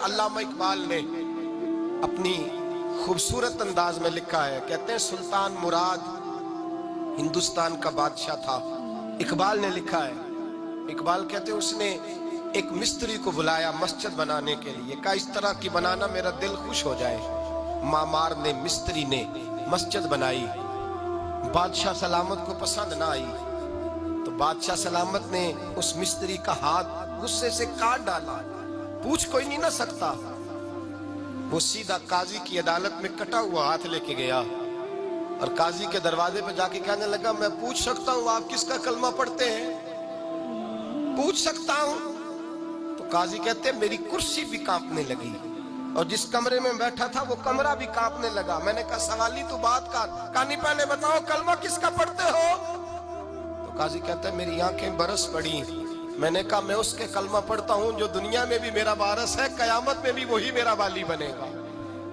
علامہ اقبال نے اپنی خوبصورت انداز میں لکھا ہے، کہتے ہیں سلطان مراد ہندوستان کا بادشاہ تھا۔ اقبال نے لکھا ہے، اقبال کہتے ہیں اس نے ایک مستری کو بلایا مسجد بنانے کے لیے، کہا اس طرح کی بنانا میرا دل خوش ہو جائے۔ معمار نے، مستری نے مسجد بنائی، بادشاہ سلامت کو پسند نہ آئی تو بادشاہ سلامت نے اس مستری کا ہاتھ غصے سے کاٹ ڈالا، پوچھ کوئی نہیں نہ سکتا۔ وہ سیدھا قاضی کی عدالت میں کٹا ہوا ہاتھ لے کے گیا اور قاضی کے دروازے پہ جا کے کہنے لگا میں پوچھ سکتا ہوں آپ کس کا کلمہ پڑھتے ہیں؟ پوچھ سکتا ہوں؟ تو قاضی کہتے ہیں میری کرسی بھی کانپنے لگی اور جس کمرے میں بیٹھا تھا وہ کمرہ بھی کانپنے لگا۔ میں نے کہا سوالی تو بات کر، کہانی پہلے بتاؤ کلمہ کس کا پڑھتے ہو؟ تو قاضی کہتا ہے میری آنکھیں برس پڑی۔ میں نے کہا میں اس کے کلمہ پڑھتا ہوں جو دنیا میں بھی میرا وارث ہے، قیامت میں بھی وہی میرا والی بنے گا۔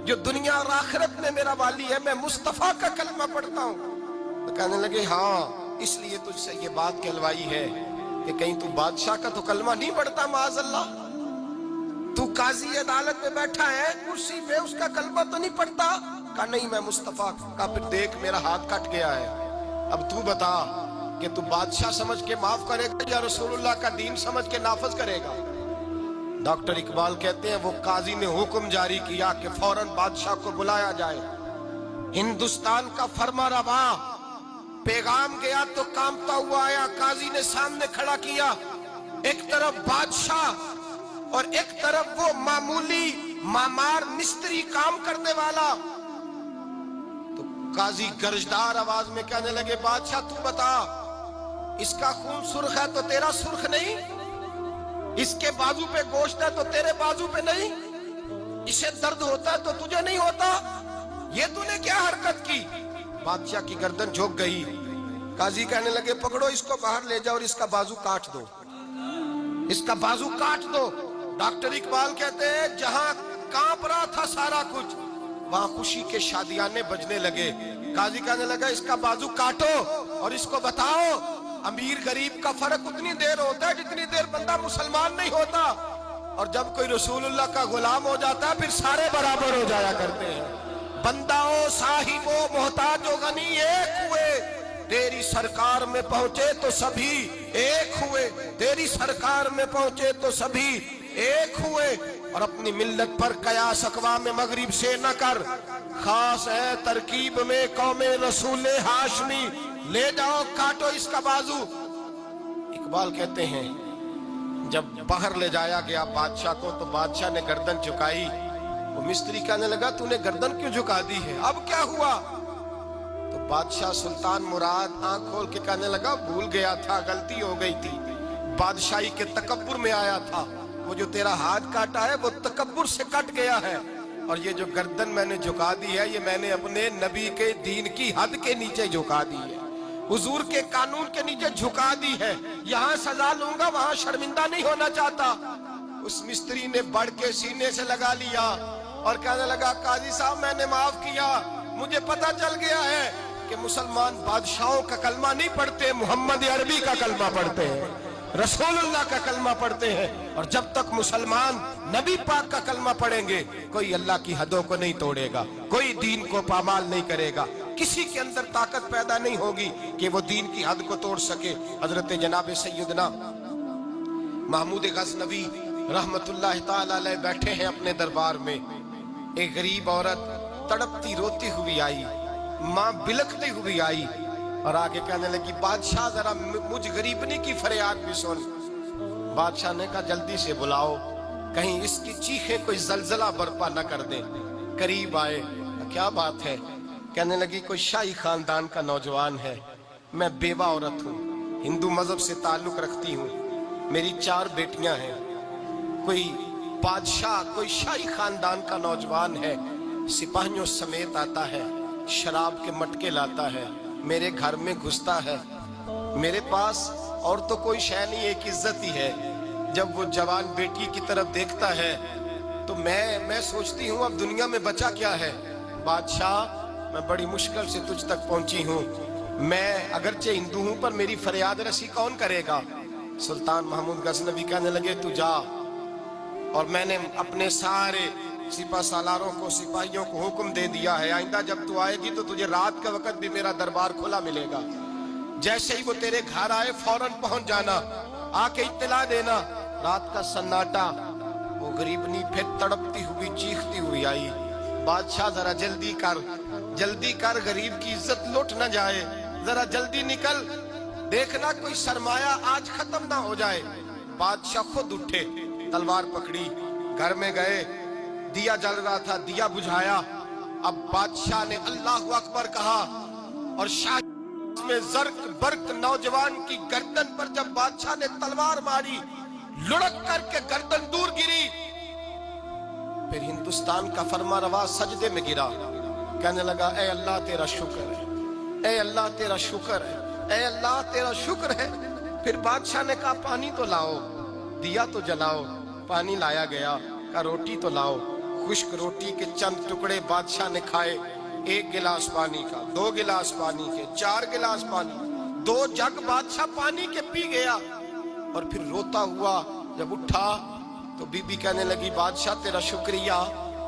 جو دنیا اور آخرت میں میرا والی ہے، میں مصطفیٰ کا کلمہ پڑھتا ہوں۔ تو کہنے لگے ہاں اس لیے تجھ سے یہ بات کہلوائی ہے کہ کہیں تو بادشاہ کا تو کلمہ نہیں پڑھتا، معاذ اللہ، تو قاضی عدالت میں بیٹھا ہے کرسی پہ، اس کا کلمہ تو نہیں پڑھتا؟ کہا نہیں میں مصطفیٰ کا۔ پھر دیکھ میرا ہاتھ کٹ گیا ہے، اب تو بتا کہ تو بادشاہ سمجھ کے معاف کرے گا یا رسول اللہ کا دین سمجھ کے نافذ کرے گا؟ ڈاکٹر اقبال کہتے ہیں وہ قاضی نے حکم جاری کیا کہ فوراً بادشاہ کو بلایا جائے۔ ہندوستان کا فرما روا پیغام گیا تو کانپتا ہوا آیا، قاضی نے سامنے کھڑا کیا، ایک طرف بادشاہ اور ایک طرف وہ معمولی معمار مستری کام کرنے والا۔ تو قاضی گرجدار آواز میں کہنے لگے بادشاہ تو بتا اس کا خون سرخ ہے تو تیرا سرخ نہیں، اس کے بازو پہ گوشت ہے تو تیرے بازو پہ نہیں، اسے درد ہوتا ہے تو تجھے نہیں ہوتا، یہ تو نے کیا حرکت کی؟ بادشاہ کی گردن جھک گئی۔ قاضی کہنے لگے پکڑو اس کو باہر لے جاؤ اور اس کا بازو کاٹ دو، اس کا بازو کاٹ دو۔ ڈاکٹر اقبال کہتے ہیں جہاں کانپ رہا تھا سارا کچھ وہاں خوشی کے شادیانے بجنے لگے۔ قاضی کہنے لگا اس کا بازو کاٹو اور اس کو بتاؤ امیر غریب کا فرق اتنی دیر ہوتا ہے جتنی دیر بندہ مسلمان نہیں ہوتا، اور جب کوئی رسول اللہ کا غلام ہو جاتا ہے پھر سارے برابر ہو جایا کرتے ہیں۔ بندہ ہو صاحب ہو محتاج و غنی ایک ہوئے، تیری سرکار میں پہنچے تو سبھی ایک ہوئے، تیری سرکار میں پہنچے تو سبھی ایک ہوئے۔ اور اپنی ملت پر قیاس اقوام مغرب سے نہ کر، خاص ہے ترکیب میں قوم رسول ہاشمی، لے جاؤ کاٹو اس کا بازو۔ اقبال کہتے ہیں جب باہر لے جایا گیا بادشاہ کو تو بادشاہ نے گردن جھکائی۔ وہ مستری کہنے لگا تو نے گردن کیوں جھکا دی ہے، اب کیا ہوا؟ تو بادشاہ سلطان مراد آنکھ کھول کے کہنے لگا بھول گیا تھا، غلطی ہو گئی تھی، بادشاہی کے تکبر میں آیا تھا، وہ جو تیرا ہاتھ کاٹا ہے وہ تکبر سے کٹ گیا ہے، اور یہ جو گردن میں نے جھکا دی ہے یہ میں نے اپنے نبی کے دین کی حد کے نیچے جھکا دی ہے، حضور کے قانون کے نیچے جھکا دی ہے، یہاں سزا لوں گا وہاں شرمندہ نہیں ہونا چاہتا۔ اس مستری نے بڑھ کے سینے سے لگا لیا اور کہنے لگا قاضی صاحب میں نے معاف کیا، مجھے پتہ چل گیا ہے کہ مسلمان بادشاہوں کا کلمہ نہیں پڑھتے، محمد عربی کا کلمہ پڑھتے ہیں، رسول اللہ کا کلمہ پڑھتے ہیں، اور جب تک مسلمان نبی پاک کا کلمہ پڑھیں گے کوئی اللہ کی حدوں کو نہیں توڑے گا، کوئی دین کو پامال نہیں کرے گا، کسی کے اندر طاقت پیدا نہیں ہوگی کہ وہ دین کی حد کو توڑ سکے۔ حضرت جناب سیدنا محمود غزنوی رحمت اللہ تعالی علیہ بیٹھے ہیں اپنے دربار میں، ایک غریب عورت تڑپتی روتی ہوئی آئی، ماں بلکتی ہوئی آئی اور آگے کہنے لگی بادشاہ ذرا مجھ غریبنی کی فریاد بھی سن۔ بادشاہ نے کہا جلدی سے بلاؤ کہیں اس کی چیخیں کوئی زلزلہ برپا نہ کر دیں۔ قریب آئے، کیا بات ہے؟ کہنے لگی کوئی شاہی خاندان کا نوجوان ہے، میں بیوہ عورت ہوں، ہندو مذہب سے تعلق رکھتی ہوں، میری 4 بیٹیاں ہیں، کوئی بادشاہ کوئی شاہی خاندان کا نوجوان ہے، سپاہیوں سمیت آتا ہے، شراب کے مٹکے لاتا ہے، میرے گھر میں گھستا ہے، میرے پاس اور تو کوئی شے نہیں، ایک عزت ہی ہے۔ جب وہ جوان بیٹی کی طرف دیکھتا ہے تو میں سوچتی ہوں اب دنیا میں بچا کیا ہے؟ بادشاہ میں بڑی مشکل سے تجھ تک پہنچی ہوں، میں اگرچہ ہندو ہوں پر میری فریاد رسی کون کرے گا؟ سلطان محمود غزنوی کہنے لگے تو جا اور میں نے اپنے سارے سپہ سالاروں کو سپاہیوں کو حکم دے دیا ہے آئندہ جب تو آئے گی تو تجھے رات کا وقت بھی میرا دربار کھلا ملے گا، جیسے ہی وہ تیرے گھر آئے فوراً پہنچ جانا، آ کے اطلاع دینا۔ رات کا سناٹا، وہ غریبنی پھر تڑپتی ہوئی چیختی ہوئی آئی، بادشاہ ذرا جلدی کر غریب کی عزت لوٹ نہ جائے، ذرا جلدی نکل، دیکھنا کوئی سرمایہ آج ختم نہ ہو جائے۔ بادشاہ خود اٹھے، تلوار پکڑی، گھر میں گئے، دیا جل رہا تھا، دیا بجھایا۔ اب بادشاہ نے اللہ اکبر کہا اور شاہ میں زرق برق نوجوان کی گردن پر جب بادشاہ نے تلوار ماری، لڑک کر کے گردن دور گری۔ پھر ہندوستان کا فرما روا سجدے میں گرا، کہنے لگا اے اللہ تیرا شکر ہے، اے اللہ تیرا شکر ہے، اے اللہ تیرا شکر ہے۔ پھر بادشاہ نے کہا پانی تو لاؤ، دیا تو جلاؤ، پانی لایا گیا، کہا روٹی تو لاؤ۔ خشک روٹی کے چند ٹکڑے بادشاہ نے کھائے، 1 گلاس پانی کا، 2 گلاس پانی کے، 4 گلاس پانی، 2 جگ بادشاہ پانی کے پی گیا۔ اور پھر روتا ہوا جب اٹھا تو بی بی کہنے لگی بادشاہ تیرا شکریہ،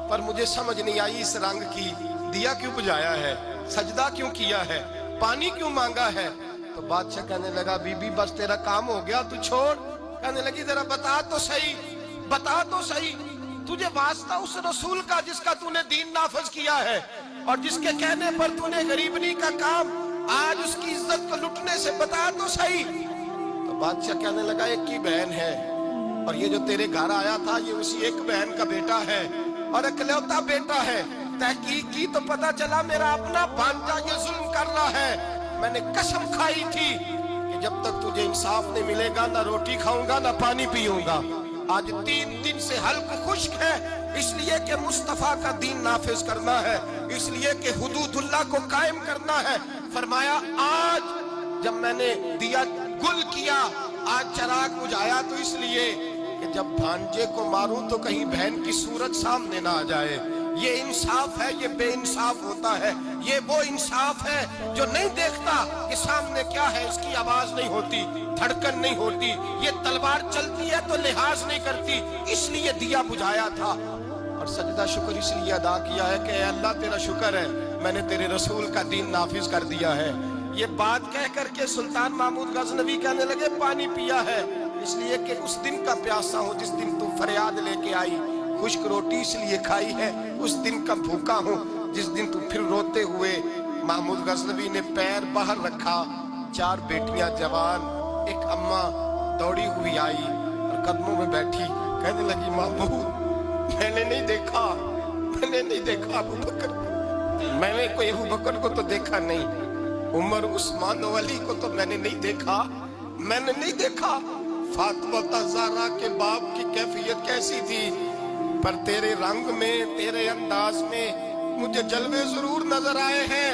پر مجھے سمجھ نہیں آئی اس رنگ کی، دیا کیوں بجھایا ہے، سجدہ کیوں کیا ہے، پانی کیوں مانگا ہے؟ تو بادشاہ کہنے لگا بی بی بس تیرا کام ہو گیا، تو چھوڑ۔ کہنے لگی ذرا بتا تو صحیح، تجھے واسطہ اس رسول کا جس کا تو نے دین نافذ کیا ہے اور جس کے کہنے پر تو نے غریبنی کا کام آج اس کی عزت کو لٹنے سے، بتا تو صحیح۔ تو بادشاہ کہنے لگا ایک کی بہن ہے اور یہ جو تیرے گھر آیا تھا یہ اسی ایک بہن کا بیٹا ہے اور اکلوتا بیٹا ہے۔ تحقیق کی تو پتا چلا میرا اپنا بھانجا یہ ظلم کر رہا ہے۔ میں نے قسم کھائی تھی کہ جب تک تجھے انصاف نہیں ملے گا نہ روٹی کھاؤں گا نہ پانی پیوں گا۔ آج 3 دن سے حلق خشک ہے، اس لیے کہ مصطفیٰ کا دین نافذ کرنا ہے، اس لیے کہ حدود اللہ کو قائم کرنا ہے۔ فرمایا آج جب میں نے دیا گل کیا، آج چراغ بجھایا تو اس لیے کہ جب بھانجے کو ماروں تو کہیں بہن کی صورت سامنے نہ آ جائے۔ یہ انصاف ہے، یہ بے انصاف ہوتا ہے۔ یہ وہ انصاف ہے جو نہیں دیکھتا کہ سامنے کیا ہے، اس کی آواز نہیں ہوتی، دھڑکن نہیں ہوتی، یہ تلوار چلتی ہے تو لحاظ نہیں کرتی، اس لیے دیا بجھایا تھا۔ اور سجدہ شکر اس لیے ادا کیا ہے کہ اے اللہ تیرا شکر ہے میں نے تیرے رسول کا دین نافذ کر دیا ہے۔ یہ بات کہہ کر کے سلطان محمود غزنوی کہنے لگے پانی پیا ہے، اس لیے کہ اس دن کا پیاسا ہوں جس دن تو فریاد لے کے آئی، خشک روٹی اس لیے کھائی ہے اس دن کا بھوکا ہوں جس دن تو پھر روتے ہوئے۔ محمود غزنوی نے پیر باہر رکھا، 4 بیٹیاں جوان، ایک اماں دوڑی ہوئی آئی اور قدموں میں بیٹھی، کہنے لگی محمود میں نے نہیں دیکھا ابو بکر کو، میں نے کوئی ابو بکر کو تو دیکھا نہیں، عمر عثمان و علی کو تو میں نے نہیں دیکھا، فاطمہ زہرا کے باپ کی کیفیت کیسی تھی، پر تیرے رنگ میں تیرے انداز میں مجھے جلوے ضرور نظر آئے ہیں۔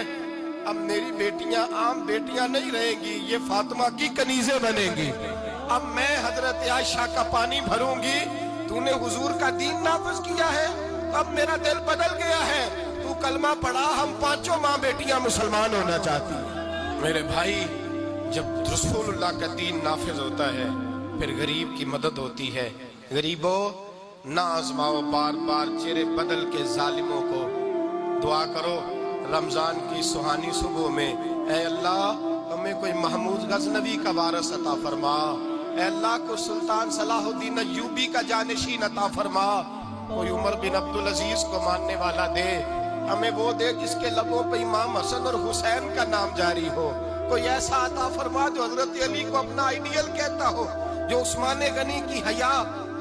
اب میری بیٹیاں عام بیٹیاں نہیں رہیں گی، یہ فاطمہ کی کنیزیں بنیں گی۔ اب میں حضرت عائشہ کا پانی بھروں گی، تو نے حضور کا دین نافذ کیا ہے، اب میرا دل بدل گیا ہے، تو کلمہ پڑھا، ہم 5 ماں بیٹیاں مسلمان ہونا چاہتی ہیں۔ میرے بھائی جب رسول اللہ کا دین نافذ ہوتا ہے پھر غریب کی مدد ہوتی ہے۔ غریبوں نہ آزماؤ بار بار چہرے بدل کے ظالموں کو، دعا کرو رمضان کی سہانی صبح میں اے اللہ ہمیں کوئی محمود غزنوی کا وارث عطا فرما، اے اللہ کو سلطان صلاح الدین ایوبی کا جانشین عطا فرما، کوئی عمر بن عبدالعزیز کو ماننے والا دے، ہمیں وہ دے جس کے لبوں پہ امام حسن اور حسین کا نام جاری ہو، کوئی ایسا عطا فرما جو حضرت علی کو اپنا آئیڈیل کہتا ہو، جو عثمان غنی کی حیا،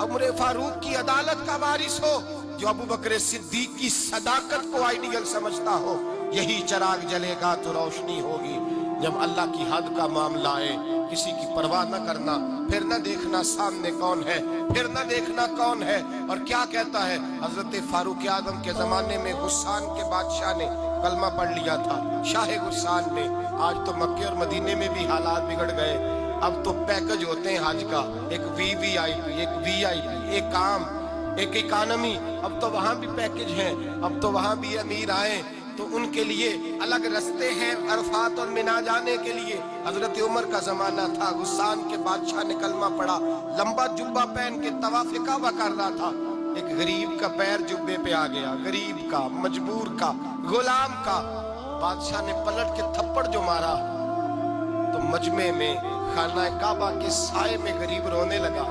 عمر فاروق کی عدالت کا وارث ہو، جو ابو بکر صدیق کی صداقت کو آئیڈیل سمجھتا ہو۔ یہی چراغ جلے گا تو روشنی ہوگی۔ جب اللہ کی حد کا معاملہ آئے کسی کی پرواہ نہ کرنا، پھر نہ دیکھنا سامنے کون ہے، پھر نہ دیکھنا کون ہے اور کیا کہتا ہے۔ حضرت فاروق اعظم کے زمانے میں غسان کے بادشاہ نے کلمہ پڑھ لیا تھا، شاہ غسان نے۔ آج تو مکے اور مدینے میں بھی حالات بگڑ گئے، اب تو پیکج ہوتے ہیں حج کا، ایک وی آئی پی، ایک وی آئی پی، ایک عام، ایک اکانومی، اب تو وہاں بھی پیکج ہیں، اب تو وہاں بھی امیر آئیں تو ان کے لیے الگ رستے ہیں عرفات اور منا جانے کے لیے۔ حضرت عمر کا زمانہ تھا، غسان کے بادشاہ نے کلمہ پڑھا، لمبا جبہ پہن کے طواف کعبہ کر رہا تھا، ایک غریب کا پیر جبے پہ آ گیا، غریب کا، مجبور کا، غلام کا۔ بادشاہ نے پلٹ کے تھپڑ جو مارا تو مجمع میں خانہ کعبہ کے سائے میں غریب رونے لگا،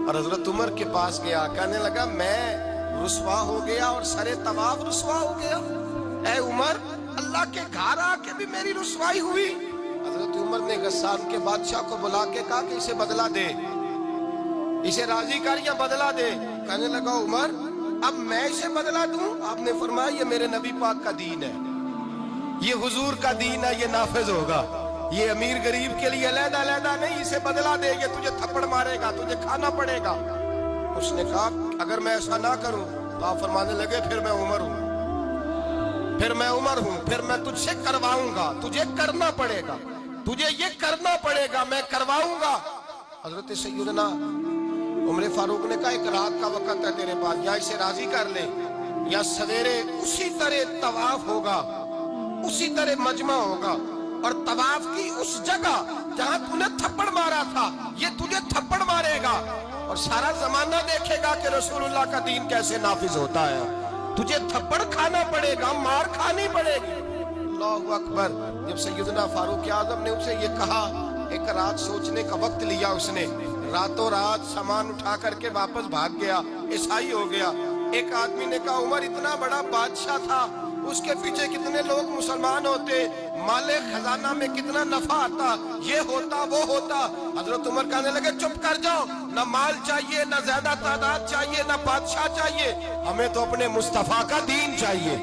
اور حضرت عمر کے پاس گیا، کہنے لگا میں رسوا ہو گیا اور سرے طواف رسوا ہو گیا، اے عمر اللہ کے گھر آ کے بھی میری رسوائی ہوئی۔ حضرت عمر نے غسان کے بادشاہ کو بلا کے کہا کہ اسے بدلہ دے، اسے راضی کر یا بدلہ دے۔ کہنے لگا عمر اب میں اسے بدلہ دوں؟ آپ نے فرمایا یہ میرے نبی پاک کا دین ہے، یہ حضور کا دین ہے، یہ نافذ ہوگا، یہ امیر غریب کے لیے علیحدہ علیحدہ نہیں، اسے بدلہ دے، یہ تجھے تھپڑ مارے گا، تجھے کھانا پڑے گا۔ اس نے کہا اگر میں ایسا نہ کروں تو آپ فرمانے لگے پھر میں عمر ہوں، پھر میں عمر ہوں، پھر میں تجھ سے کرواؤں گا، تجھے کرنا پڑے گا، تجھے یہ کرنا پڑے گا، میں کرواؤں گا۔ حضرت سیدنا عمر فاروق نے کہا ایک رات کا وقت ہے تیرے پاس، یا اسے راضی کر لے یا سویرے اسی طرح طواف ہوگا، اسی طرح مجمع ہوگا، اور طواف کی اس جگہ جہاں تو نے تھپڑ مارا تھا یہ تجھے تھپڑ مارے گا، اور سارا زمانہ دیکھے گا کہ رسول اللہ کا دین کیسے نافذ ہوتا ہے، تجھے تھپڑ کھانا پڑے گا، مار کھانی پڑے گی۔ اللہ اکبر۔ جب سیدنا فاروق اعظم نے اسے یہ کہا، ایک رات سوچنے کا وقت لیا، اس نے راتوں رات سامان اٹھا کر کے واپس بھاگ گیا، عیسائی ہو گیا۔ ایک آدمی نے کہا عمر اتنا بڑا بادشاہ تھا، اس کے پیچھے کتنے لوگ مسلمان ہوتے، مال خزانہ میں کتنا نفع آتا، یہ ہوتا وہ ہوتا۔ حضرت عمر کہنے لگے چپ کر جاؤ، نہ مال چاہیے، نہ زیادہ تعداد چاہیے، نہ بادشاہ چاہیے، ہمیں تو اپنے مصطفیٰ کا دین چاہیے،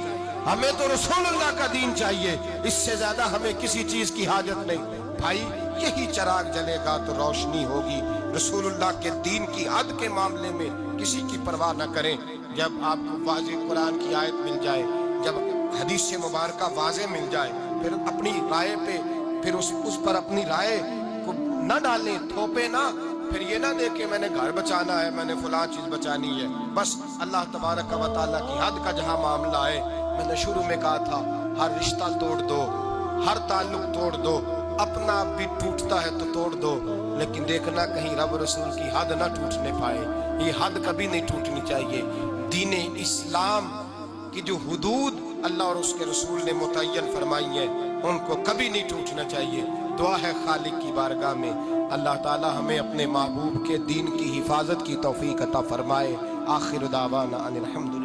ہمیں تو رسول اللہ کا دین چاہیے، اس سے زیادہ ہمیں کسی چیز کی حاجت نہیں۔ بھائی یہی چراغ جلے گا تو روشنی ہوگی۔ رسول اللہ کے دین کی حد کے معاملے میں کسی کی پرواہ نہ کریں۔ جب آپ کو واضح قرآن کی آیت مل جائے، جب حدیث مبارکہ واضح مل جائے، پھر اپنی رائے پہ پھر اس پر اپنی رائے کو نہ ڈالیں، تھوپے نہ، پھر یہ نہ دے کہ میں نے گھر بچانا ہے، میں نے فلاں چیز بچانی ہے۔ بس اللہ تبارک و تعالیٰ کی حد کا جہاں معاملہ ہے، میں نے شروع میں کہا تھا ہر رشتہ توڑ دو، ہر تعلق توڑ دو، اپنا آپ بھی ٹوٹتا ہے تو توڑ دو، لیکن دیکھنا کہیں رب رسول کی حد نہ ٹوٹنے پائے۔ یہ حد کبھی نہیں ٹوٹنی چاہیے۔ دین اسلام کی جو حدود اللہ اور اس کے رسول نے متعین فرمائی ہیں ان کو کبھی نہیں ٹوٹنا چاہیے۔ دعا ہے خالق کی بارگاہ میں اللہ تعالی ہمیں اپنے محبوب کے دین کی حفاظت کی توفیق عطا فرمائے۔ آخر دعوانا ان الحمد